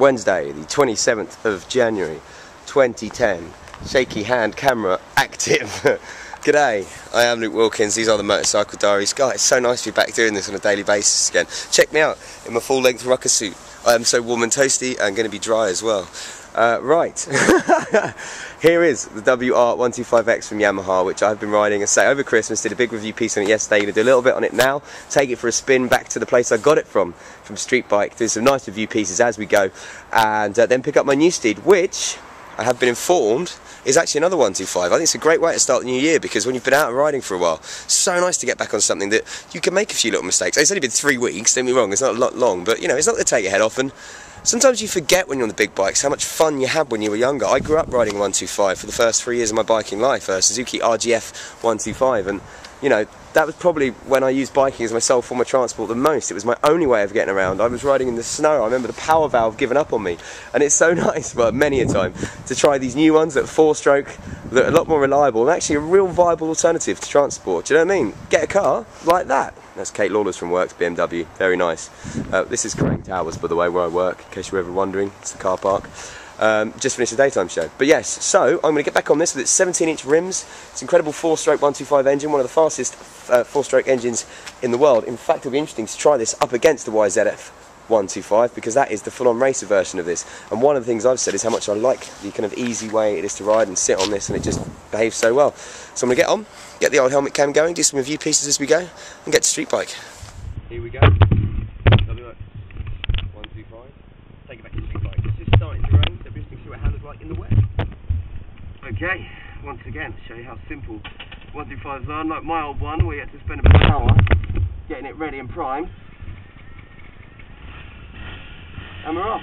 Wednesday, the 27th of January 2010. Shaky hand camera active. G'day, I am Luke Wilkins, these are the Motorcycle Diaries. Guys, it's so nice to be back doing this on a daily basis again. Check me out in my full length rucker suit. I am so warm and toasty and going to be dry as well. Right, here is the WR125X from Yamaha, which I've been riding, I say, over Christmas. Did a big review piece on it yesterday. Going to do a little bit on it now, take it for a spin back to the place I got it from Street Bike, do some nice review pieces as we go, and then pick up my new steed, which I have been informed is actually another 125. I think it's a great way to start the new year, because when you've been out and riding for a while, so nice to get back on something that you can make a few little mistakes. It's only been 3 weeks, don't get me wrong, it's not a lot long, but you know, it's not to take your head off. And sometimes you forget when you're on the big bikes how much fun you had when you were younger. I grew up riding a 125 for the first 3 years of my biking life, Suzuki RGF 125, and you know, that was probably when I used biking as my sole form of transport the most. It was my only way of getting around. I was riding in the snow. I remember the power valve giving up on me, and it's so nice, well, many a time, to try these new ones that are 4-stroke, that are a lot more reliable and actually a real viable alternative to transport. Do you know what I mean? Get a car like that. That's Kate Lawler's from Works, BMW, very nice. This is Crane Towers, by the way, where I work, in case you're ever wondering. It's the car park. Just finished a daytime show. But yes, so I'm going to get back on this with its 17-inch rims. It's an incredible 4-stroke 125 engine, one of the fastest 4-stroke engines in the world. In fact, it'll be interesting to try this up against the YZF 125, because that is the full-on racer version of this. And one of the things I've said is how much I like the kind of easy way it is to ride and sit on this, and it just behaves so well. So I'm going to get on, get the old helmet cam going, do some review pieces as we go, and get to Street Bike. Here we go. Take it back to Street Bike. It's just starting to rain, so it'll be interesting to see what it handles like in the wet. Okay, once again, show you how simple 125s are. Like my old one, where you had to spend about an hour getting it ready and primed. And we're off.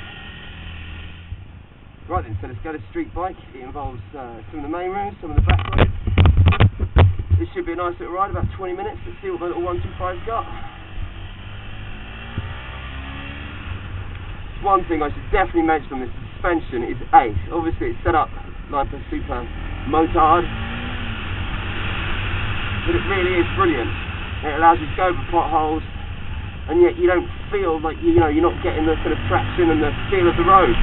Right then, so let's go to Street Bike. It involves some of the main roads, some of the back roads. This should be a nice little ride, about 20 minutes. Let's see what my little 125's got. One thing I should definitely mention on this suspension is ace. Obviously it's set up like a super motard, but it really is brilliant. It allows you to go over potholes, and yet you don't feel like you're not getting the kind of traction and the feel of the road.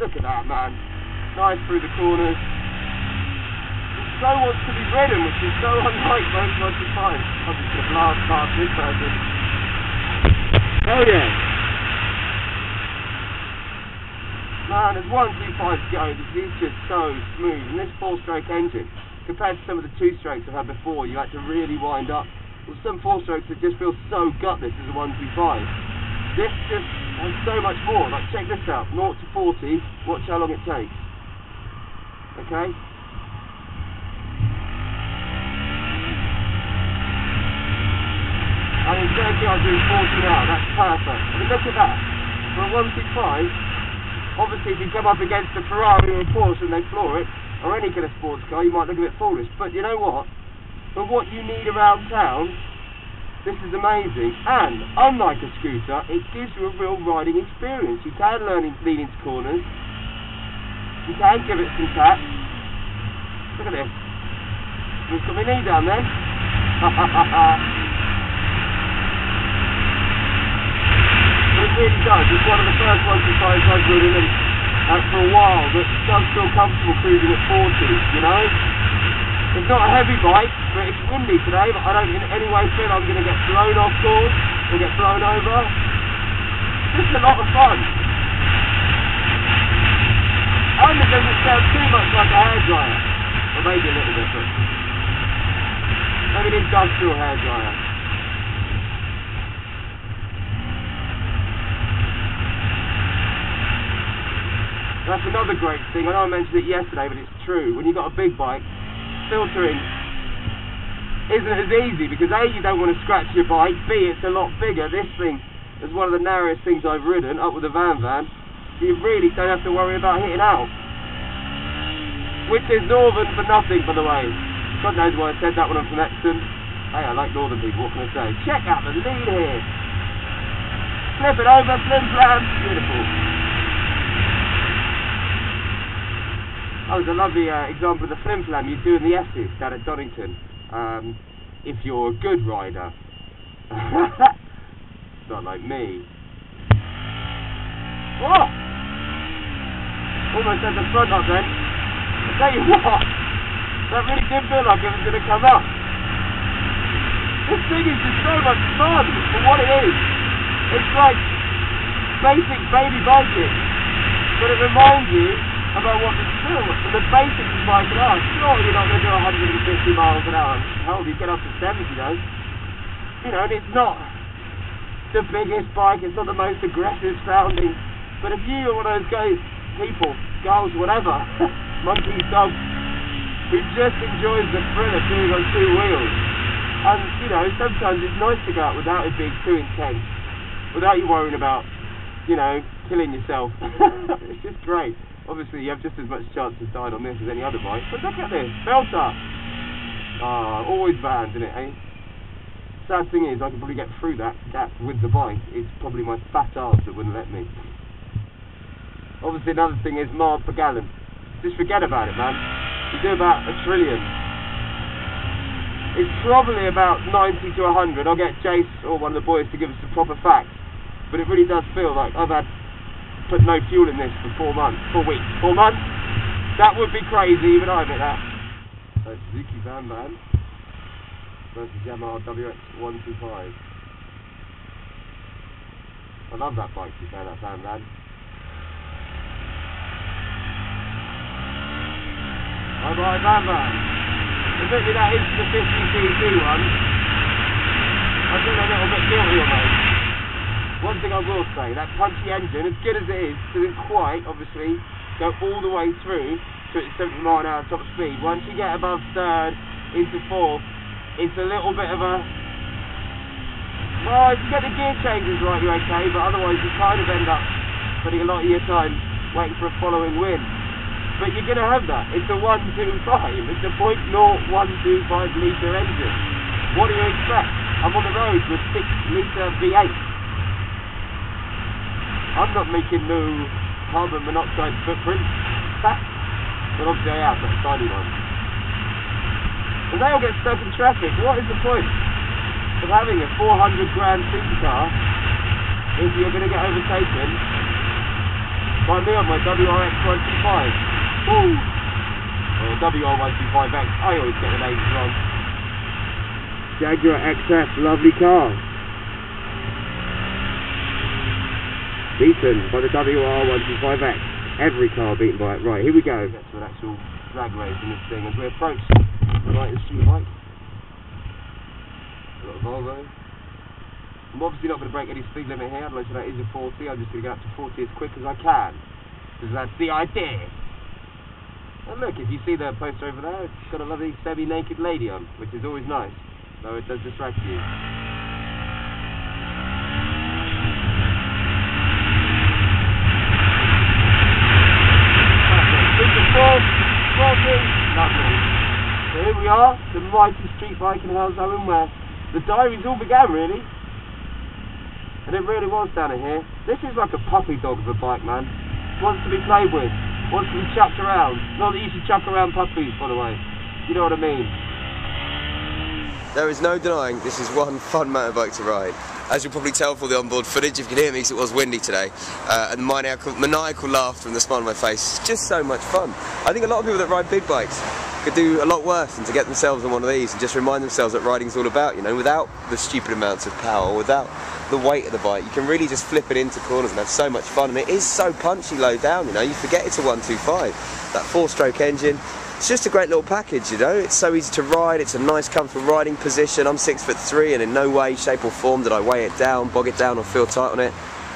Look at that, man. Nice through the corners. So wants to be ridden, which is so unlike most 125s. I'm just going to blast past this person. Hell yeah! Man, as 125s go, this is just so smooth. And this 4-stroke engine, compared to some of the 2-strokes I've had before, you had to really wind up. Well, some 4-strokes that just feel so gutless as a 125. This just has so much more. Like, check this out. 0 to 40, watch how long it takes. Okay? I mean, certainly I'm doing 40 now, that's perfect. I mean, look at that. For a 125, obviously if you come up against a Ferrari or a Porsche and they floor it, or any kind of sports car, you might look a bit foolish. But you know what? For what you need around town, this is amazing. And, unlike a scooter, it gives you a real riding experience. You can lean into corners. You can give it some taps. Look at this. Just got my knee down there. It really does. It's one of the first 125s I've ridden for a while that does feel comfortable cruising at 40, you know? It's not a heavy bike, but it's windy today, but I don't in any way feel I'm going to get blown off course or get blown over. It's just a lot of fun. And it doesn't sound too much like a hairdryer. Or maybe a little bit, but maybe an industrial hairdryer. That's another great thing. I know I mentioned it yesterday, but it's true. When you've got a big bike, filtering isn't as easy, because A, you don't want to scratch your bike, B, it's a lot bigger. This thing is one of the narrowest things I've ridden, up with a van, so you really don't have to worry about hitting out. Which is northern for nothing, by the way. God knows why I said that when I'm from Exton. Hey, I like northern people, what can I say? Check out the lead here. Flip it over, flim flam, beautiful. That was a lovely example of the flim flam you do in the S's down at Donington, if you're a good rider. start like me. Oh! Almost had the front up then. I tell you what, that really did feel like it was going to come up. This thing is just so much fun for what it is. It's like basic baby biking, but it reminds you about what it's still. And the basics of biking are, sure, you're not going to do 150 miles an hour. Hell, you get up to 70 though. You know, and it's not the biggest bike, it's not the most aggressive sounding. But if you are one of those guys, people, girls, whatever, monkeys, dogs, who just enjoys the thrill of being on two wheels. And, you know, sometimes it's nice to go out without it being too intense, without you worrying about, you know, killing yourself. It's just great. Obviously, you have just as much chance of dying on this as any other bike. But look at this, belter. Ah, always banned, isn't it, eh? Sad thing is, I can probably get through that with the bike. It's probably my fat arse that wouldn't let me. Obviously, another thing is miles per gallon. Just forget about it, man. You do about 1 trillion. It's probably about 90 to 100. I'll get Jace or one of the boys to give us the proper facts. But it really does feel like I've put no fuel in this for 4 months. 4 weeks. 4 months? That would be crazy, even I admit that. So Suzuki Van versus Yamaha WR125. I love that bike, to be fair, that Van. Alright, Van. Admittedly, that is the 50cc one. I feel a little bit guilty almost. One thing I will say, that punchy engine, as good as it is, doesn't quite, obviously, go all the way through to its 70 mile an hour top speed. Once you get above third, into fourth, it's a little bit of a... Well, if you get the gear changes right, you're okay, but otherwise you kind of end up spending a lot of your time waiting for a following wind. But you're going to have that. It's a 125. It's a 0.0125 litre engine. What do you expect? I'm on the road with 6 litre V8. I'm not making no carbon monoxide footprint. But obviously I have, that tiny one. And they all get stuck in traffic. What is the point of having a 400 grand supercar if you're going to get overtaken by me on my WR125? Woo! Or WR125X, I always get the names wrong. Jaguar XF, lovely car. Beaten by the WR125X. Every car beaten by it. Right, here we go. Get to an actual drag race in this thing as we approach the Light Street bike. A little Volvo. I'm obviously not going to break any speed limit here, otherwise that is a 40. I'm just going to get up to 40 as quick as I can. Because that's the idea. And look, if you see the poster over there, it's got a lovely semi-naked lady on, which is always nice, though it does distract you. So here we are, the mighty street bike in Hell's where the diaries all began, really. And it really was down in here. This is like a puppy dog of a bike, man. Wants to be played with. Wants to be chucked around. Not that you should chuck around puppies, by the way. You know what I mean. There is no denying this is one fun motorbike to ride. As you'll probably tell from the onboard footage, if you can hear me, because it was windy today, and the maniacal laughter and the smile on my face, it's just so much fun. I think a lot of people that ride big bikes could do a lot worse than to get themselves on one of these and just remind themselves that riding's all about, you know, without the stupid amounts of power, without the weight of the bike, you can really just flip it into corners and have so much fun. And it is so punchy low down, you know, you forget it's a 125. That 4-stroke engine, it's just a great little package, you know. It's so easy to ride, it's a nice comfortable riding position. I'm 6'3" and in no way, shape or form did I weigh it down, bog it down or feel tight on it.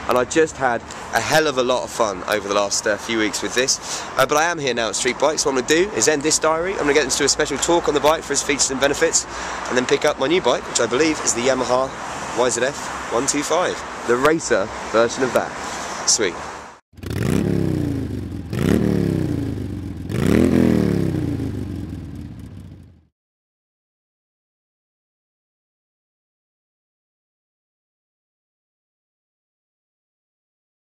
And I just had a hell of a lot of fun over the last few weeks with this. But I am here now at Street Bikes. So what I'm going to do is end this diary. I'm going to get into a special talk on the bike for its features and benefits, and then pick up my new bike, which I believe is the Yamaha WR125, the racer version of that. Sweet.